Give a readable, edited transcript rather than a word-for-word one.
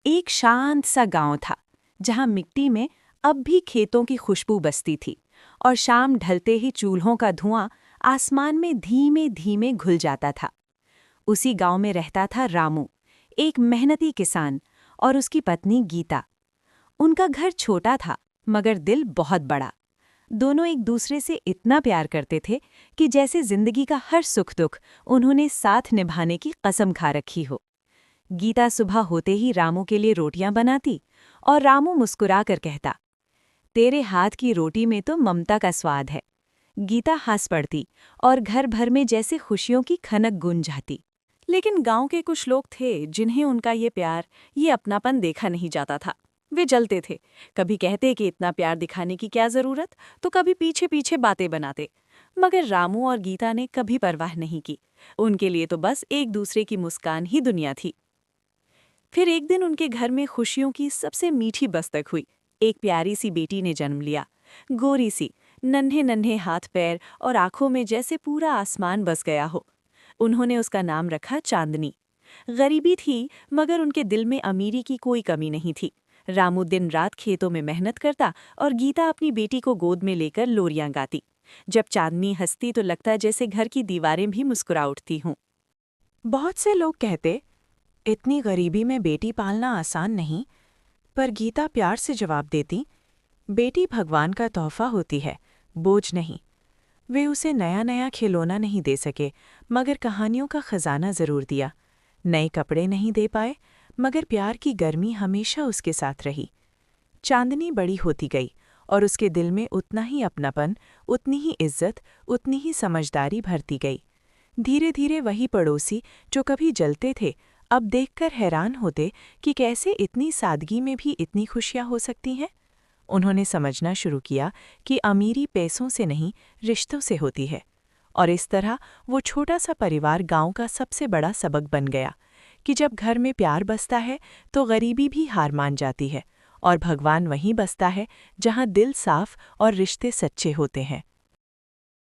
एक शांत सा गांव था जहां मिट्टी में अब भी खेतों की खुशबू बसती थी और शाम ढलते ही चूल्हों का धुआं आसमान में धीमे धीमे घुल जाता था। उसी गांव में रहता था रामू, एक मेहनती किसान, और उसकी पत्नी गीता। उनका घर छोटा था मगर दिल बहुत बड़ा। दोनों एक दूसरे से इतना प्यार करते थे कि जैसे जिंदगी का हर सुख दुख उन्होंने साथ निभाने की कसम खा रखी हो। गीता सुबह होते ही रामू के लिए रोटियां बनाती और रामू मुस्कुराकर कहता, तेरे हाथ की रोटी में तो ममता का स्वाद है। गीता हंस पड़ती और घर भर में जैसे खुशियों की खनक गूंज जाती। लेकिन गांव के कुछ लोग थे जिन्हें उनका ये प्यार, ये अपनापन देखा नहीं जाता था। वे जलते थे, कभी कहते कि इतना प्यार दिखाने की क्या जरूरत, तो कभी पीछे पीछे बातें बनाते। मगर रामू और गीता ने कभी परवाह नहीं की। उनके लिए तो बस एक दूसरे की मुस्कान ही दुनिया थी। फिर एक दिन उनके घर में खुशियों की सबसे मीठी बस्तक हुई। एक प्यारी सी बेटी ने जन्म लिया, गोरी सी, नन्हे नन्हे हाथ पैर और आंखों में जैसे पूरा आसमान बस गया हो। उन्होंने उसका नाम रखा चांदनी। गरीबी थी मगर उनके दिल में अमीरी की कोई कमी नहीं थी। रामू दिन रात खेतों में मेहनत करता और गीता अपनी बेटी को गोद में लेकर लोरियां गाती। जब चांदनी हंसती तो लगता जैसे घर की दीवारें भी मुस्कुरा उठती हों। बहुत से लोग कहते, इतनी गरीबी में बेटी पालना आसान नहीं, पर गीता प्यार से जवाब देती, बेटी भगवान का तोहफा होती है, बोझ नहीं। वे उसे नया नया खिलौना नहीं दे सके, मगर कहानियों का खजाना जरूर दिया। नए कपड़े नहीं दे पाए, मगर प्यार की गर्मी हमेशा उसके साथ रही। चांदनी बड़ी होती गई और उसके दिल में उतना ही अपनापन, उतनी ही इज्जत, उतनी ही समझदारी भरती गई। धीरे धीरे वही पड़ोसी जो कभी जलते थे, अब देखकर हैरान होते कि कैसे इतनी सादगी में भी इतनी खुशियां हो सकती हैं। उन्होंने समझना शुरू किया कि अमीरी पैसों से नहीं, रिश्तों से होती है। और इस तरह वो छोटा सा परिवार गांव का सबसे बड़ा सबक बन गया कि जब घर में प्यार बसता है तो गरीबी भी हार मान जाती है, और भगवान वहीं बसता है जहां दिल साफ और रिश्ते सच्चे होते हैं।